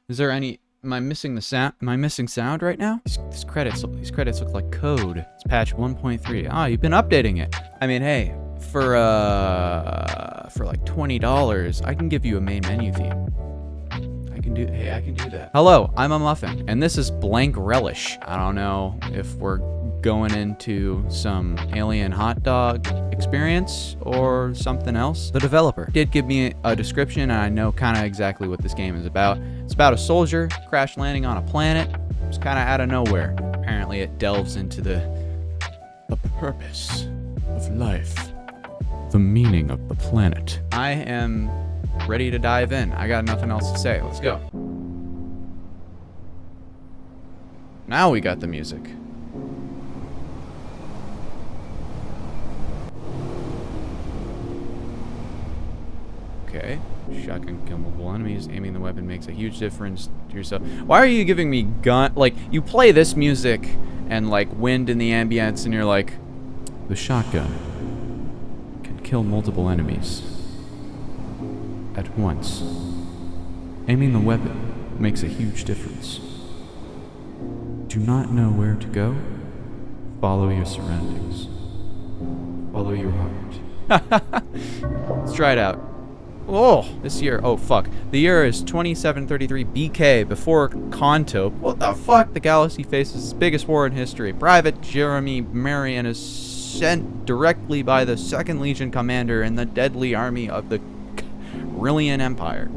Is there any... Am I missing the sound? Am I missing sound right now? These credits look like code. It's patch 1.3. Ah, you've been updating it. I mean, hey, for like $20, I can give you a main menu theme. I can do that. Hello, I'm a muffin, and this is blank relish. I don't know if we're going into some alien hot dog experience or something else. The developer did give me a description, and I know kind of exactly what this game is about. It's about a soldier crash landing on a planet. It's kind of out of nowhere. Apparently it delves into the purpose of life, the meaning of the planet. I am ready to dive in. I got nothing else to say. Let's go. Now we got the music. Okay. Shotgun kill multiple enemies. Aiming the weapon makes a huge difference to yourself. Why are you giving me gun? Like, you play this music and like wind in the ambience and you're like, the shotgun can kill multiple enemies at once. Aiming the weapon makes a huge difference. Do not know where to go? Follow your surroundings. Follow your heart. Let's try it out. Oh, this year. Oh, fuck. The year is 2733 BK before Conto. What the fuck? The galaxy faces its biggest war in history. Private Jeremy Marion is sent directly by the 2nd Legion commander in the deadly army of the Rillian Empire.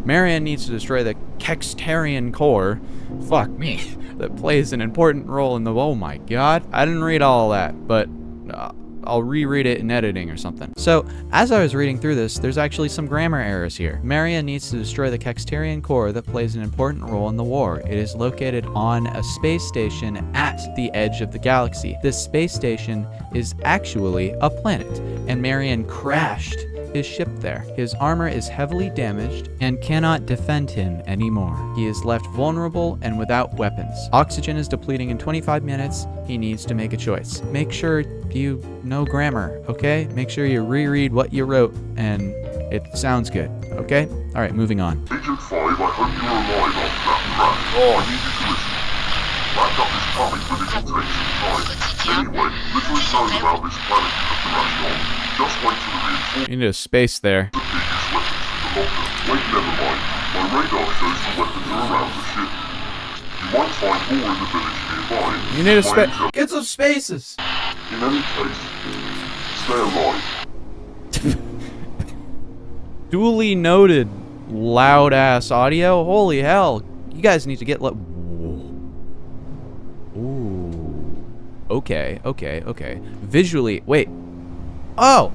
Marion needs to destroy the Kextarian core. Fuck me. That plays an important role in the... Oh my god. I didn't read all that, but... I'll reread it in editing or something. So, as I was reading through this, there's actually some grammar errors here. Marion needs to destroy the Kextarian core that plays an important role in the war. It is located on a space station at the edge of the galaxy. This space station is actually a planet, and Marion crashed his ship there. His armor is heavily damaged and cannot defend him anymore. He is left vulnerable and without weapons. Oxygen is depleting in 25 minutes. He needs to make a choice. Make sure you know grammar, okay? Make sure you reread what you wrote and it sounds good, okay? All right, moving on. Agent 5, I hope you're alive after that crash. Oh, I need you to listen. Backup is coming, but it'll take some time. Anyway, little is known about this planet you have to rush on. Just wait for the reinforcements. You need a space there. The biggest weapons in the locker. Wait, never mind. My radar shows the weapons are around the ship. You might find more in the village nearby. You need a space. Get some spaces. In any case, stay alive. Duly noted, loud ass audio. Holy hell. You guys need to get Ooh. Okay. Visually, wait. Oh,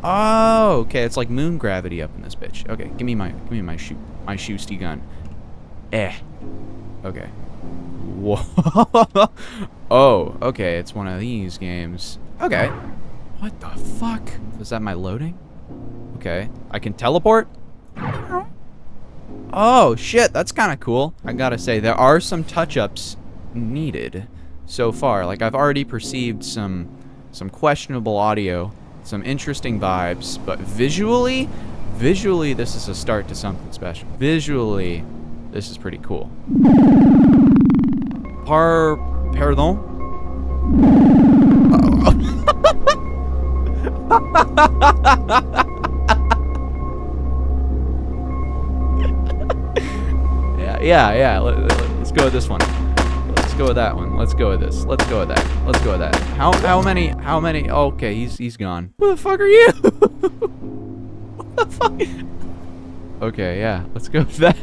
okay. It's like moon gravity up in this bitch. Okay, give me my shoosty gun. Okay. Whoa. Oh, okay. It's one of these games. Okay. What the fuck? Is that my loading? Okay. I can teleport? Oh, shit. That's kind of cool. I gotta say, there are some touch-ups needed so far. Like, I've already perceived some questionable audio, some interesting vibes, but visually, this is a start to something special. Visually, this is pretty cool. Pardon? Yeah. Let's go with this one. Let's go with that one. Let's go with this. Let's go with that. Let's go with that. How many? Okay, he's gone. Who the fuck are you? What the fuck? Okay, yeah. Let's go with that.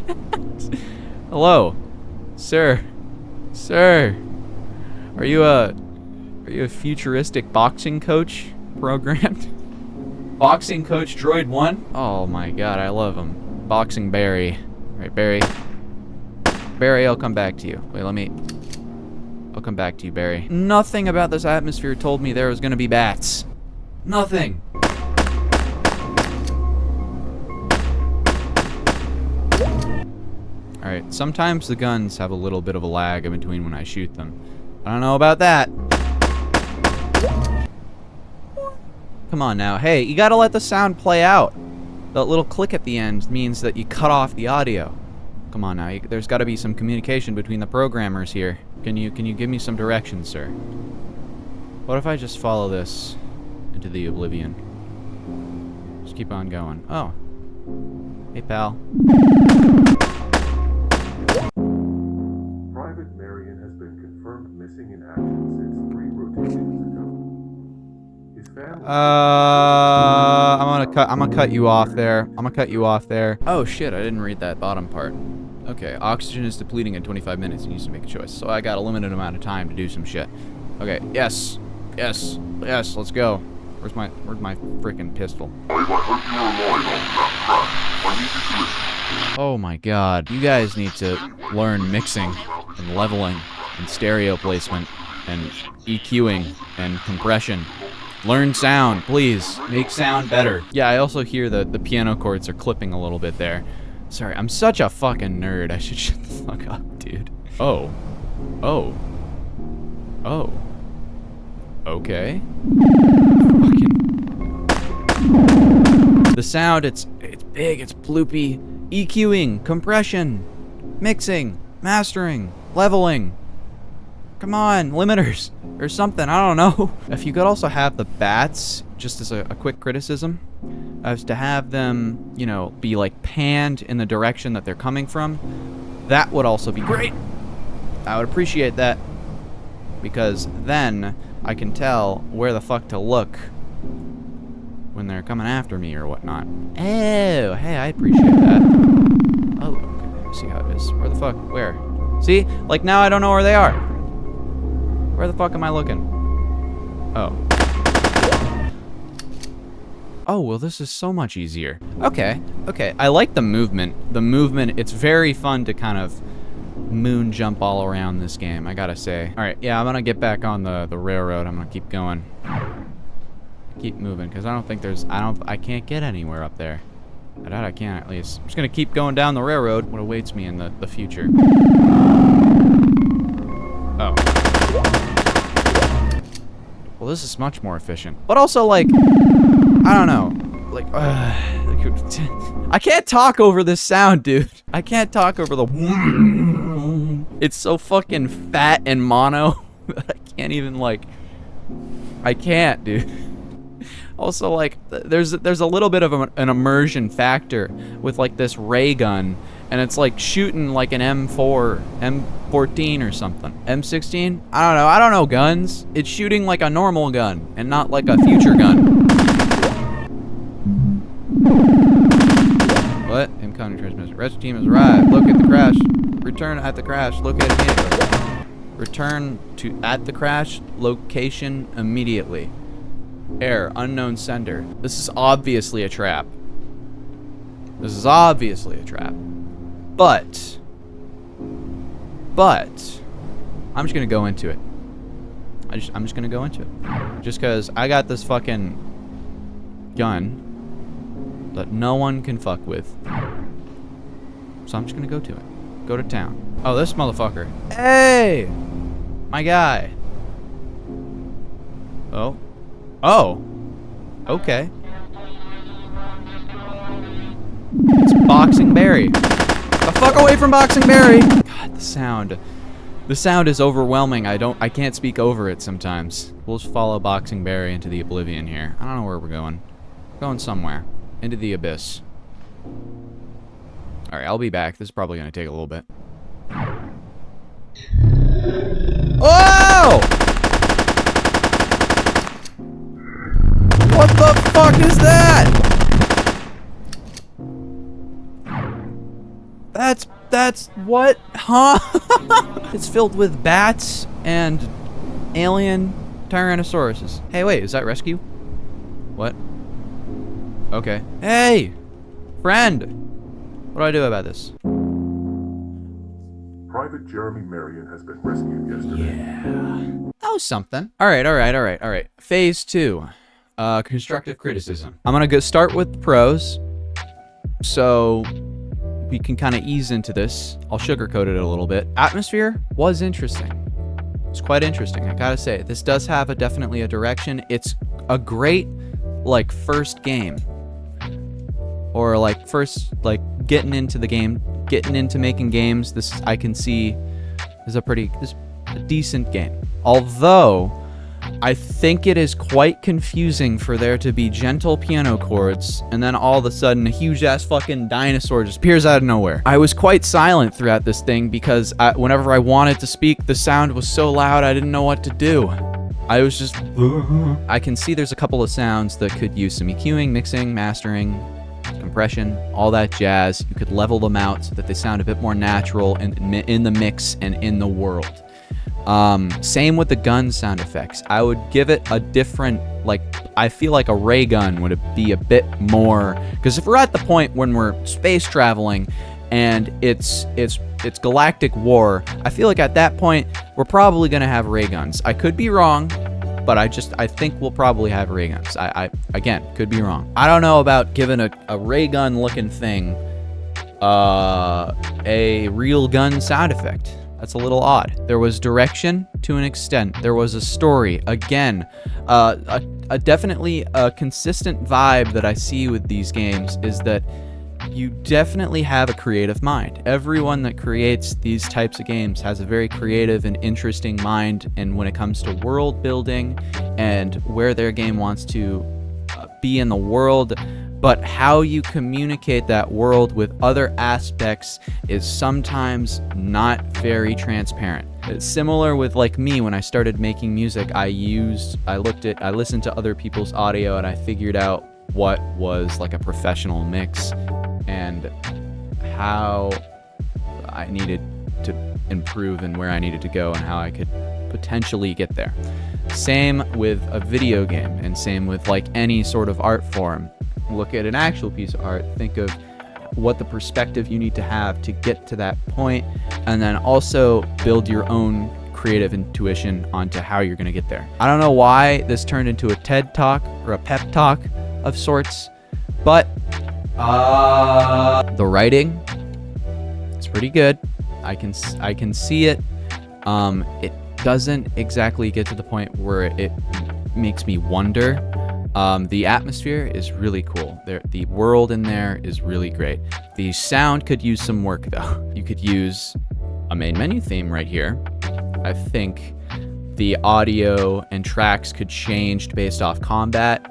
Hello, sir. Are you a futuristic boxing coach programmed? Boxing coach droid 1? Oh my god, I love him. Boxing Barry. Right, Barry, I'll come back to you. Wait, I'll come back to you, Barry. Nothing about this atmosphere told me there was gonna be bats. Nothing. Alright, sometimes the guns have a little bit of a lag in between when I shoot them. I don't know about that. Come on now. Hey, you gotta let the sound play out. That little click at the end means that you cut off the audio. Come on now. There's got to be some communication between the programmers here. Can you give me some directions, sir? What if I just follow this into the oblivion? Just keep on going. Oh. Hey, pal. Private Marion has been confirmed missing in action since 3 rotations ago. His family... I'm gonna cut you off there. Oh shit, I didn't read that bottom part. Okay, oxygen is depleting in 25 minutes. You need to make a choice. So I got a limited amount of time to do some shit. Okay, yes, let's go. Where's my freaking pistol? I hope you're alive on that crash. I need you to listen. Oh my god. You guys need to learn mixing and leveling and stereo placement and EQing and compression. Learn sound, please. Make sound better. Yeah, I also hear the piano chords are clipping a little bit there. Sorry, I'm such a fucking nerd. I should shut the fuck up, dude. Oh. Okay. The sound, it's big, it's bloopy. EQing, compression, mixing, mastering, leveling. Come on, limiters or something, I don't know. If you could also have the bats, just as a quick criticism, as to have them, you know, be like panned in the direction that they're coming from, that would also be great. I would appreciate that, because then I can tell where the fuck to look when they're coming after me or whatnot. Oh, hey, I appreciate that. Oh, okay, see how it is. Where the fuck? Where? See? Like, now I don't know where they are. Where the fuck am I looking? Oh. Oh, well, this is so much easier. Okay. I like the movement. It's very fun to kind of moon jump all around this game, I gotta say. All right, yeah, I'm gonna get back on the railroad. I'm gonna keep going. Keep moving, because I don't think there's, I can't get anywhere up there. I can't, at least. I'm just gonna keep going down the railroad, what awaits me in the future. Oh. Well, this is much more efficient. But also, like, I don't know. Like, I can't talk over this sound, dude. I can't talk over the... It's so fucking fat and mono that I can't even, like... I can't, dude. Also, like, there's a little bit of an immersion factor with, like, this ray gun, and it's, like, shooting like an M4, M14 or something. M16? I don't know guns. It's shooting like a normal gun, and not like a future gun. What? Incoming transmission. Rescue team has arrived. Locate the crash. Return at the crash. Locate immediately. Return to at the crash location immediately. Error. Unknown sender. This is obviously a trap. But I'm just gonna go into it. I'm just gonna go into it. Just cause I got this fucking gun that no one can fuck with. So I'm just gonna go to it. Go to town. Oh, this motherfucker. Hey! My guy. Oh. Oh. Okay. It's Boxing Barry. The fuck away from Boxing Barry! God, the sound. The sound is overwhelming. I can't speak over it sometimes. We'll just follow Boxing Barry into the oblivion here. I don't know where we're going. We're going somewhere. Into the abyss. Alright, I'll be back. This is probably gonna take a little bit. Oh! What the fuck is that? That's what? Huh? It's filled with bats and alien Tyrannosauruses. Hey, wait, is that rescue? What? Okay. Hey! Friend! What do I do about this? Private Jeremy Marion has been rescued yesterday. Yeah. That was something. Alright. Phase 2. Constructive criticism. I'm gonna go start with the pros. So we can kind of ease into this. I'll sugarcoat it a little bit. Atmosphere was interesting. It's quite interesting, I gotta say. This does have definitely a direction. It's a great, like, first game. Or, like, first, like, getting into the game getting into making games, this I can see is a decent game. Although I think it is quite confusing for there to be gentle piano chords and then all of a sudden a huge ass fucking dinosaur just appears out of nowhere. I was quite silent throughout this thing because whenever I wanted to speak, the sound was so loud I didn't know what to do. I was just... I can see there's a couple of sounds that could use some EQing, mixing, mastering, compression, all that jazz. You could level them out so that they sound a bit more natural in the mix and in the world. Same with the gun sound effects. I would give it a different, like, I feel like a ray gun would be a bit more, because if we're at the point when we're space traveling and it's galactic war, I feel like at that point we're probably gonna have ray guns. I could be wrong, but I think we'll probably have ray guns. I again, could be wrong. I don't know about giving a ray gun looking thing a real gun sound effect. That's a little odd. There was direction to an extent. There was a story. Again, definitely a consistent vibe that I see with these games is that you definitely have a creative mind. Everyone that creates these types of games has a very creative and interesting mind, and when it comes to world building and where their game wants to be in the world, but how you communicate that world with other aspects is sometimes not very transparent. It's similar with like me when I started making music. I listened to other people's audio and I figured out what was like a professional mix and how I needed to improve and where I needed to go and how I could potentially get there. Same with a video game and same with like any sort of art form. Look at an actual piece of art, think of what the perspective you need to have to get to that point, and then also build your own creative intuition onto how you're going to get there. I don't know why this turned into a TED Talk or a pep talk of sorts, but the writing, it's pretty good. I can see it. It doesn't exactly get to the point where it makes me wonder. The atmosphere is really cool. The world in there is really great. The sound could use some work though. You could use a main menu theme right here. I think the audio and tracks could change based off combat.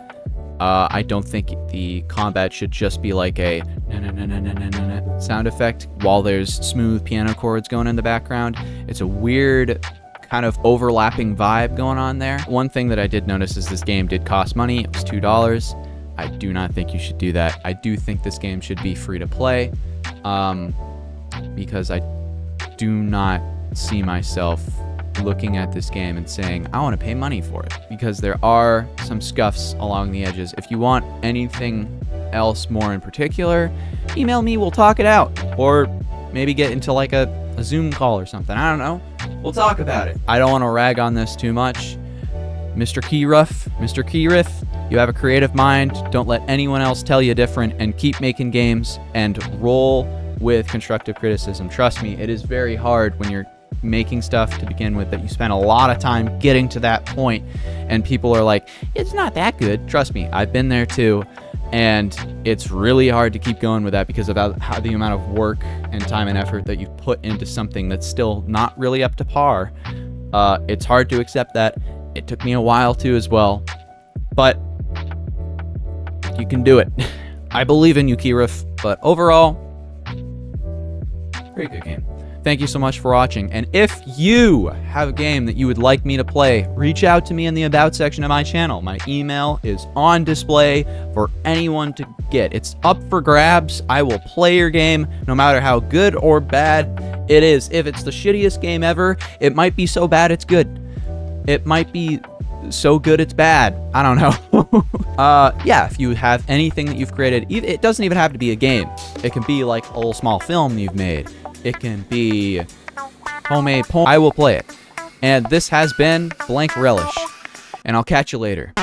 I don't think the combat should just be like a na-na-na-na-na-na-na sound effect while there's smooth piano chords going in the background. It's a weird kind of overlapping vibe going on there. One thing that I did notice is this game did cost money. It was $2. I do not think you should do that. I do think this game should be free to play, because I do not see myself looking at this game and saying, I want to pay money for it, because there are some scuffs along the edges. If you want anything else more in particular, email me, we'll talk it out. Or maybe get into like a Zoom call or something. I don't know. We'll talk about it. I don't want to rag on this too much. Mr. Keyriff, you have a creative mind. Don't let anyone else tell you different, and keep making games and roll with constructive criticism. Trust me, it is very hard when you're making stuff to begin with that you spend a lot of time getting to that point and people are like, it's not that good. Trust me, I've been there too, and it's really hard to keep going with that because of how the amount of work and time and effort that you've put into something that's still not really up to par. It's hard to accept that. It took me a while too as well, but you can do it. I believe in you, Keyriff, but overall, very good game. Thank you so much for watching, and if you have a game that you would like me to play, reach out to me in the About section of my channel. My email is on display for anyone to get. It's up for grabs. I will play your game no matter how good or bad it is. If it's the shittiest game ever, it might be so bad it's good. It might be so good it's bad. I don't know. Yeah, if you have anything that you've created, it doesn't even have to be a game. It can be like a little small film you've made. It can be homemade poem. I will play it. And this has been Blank Relish. And I'll catch you later.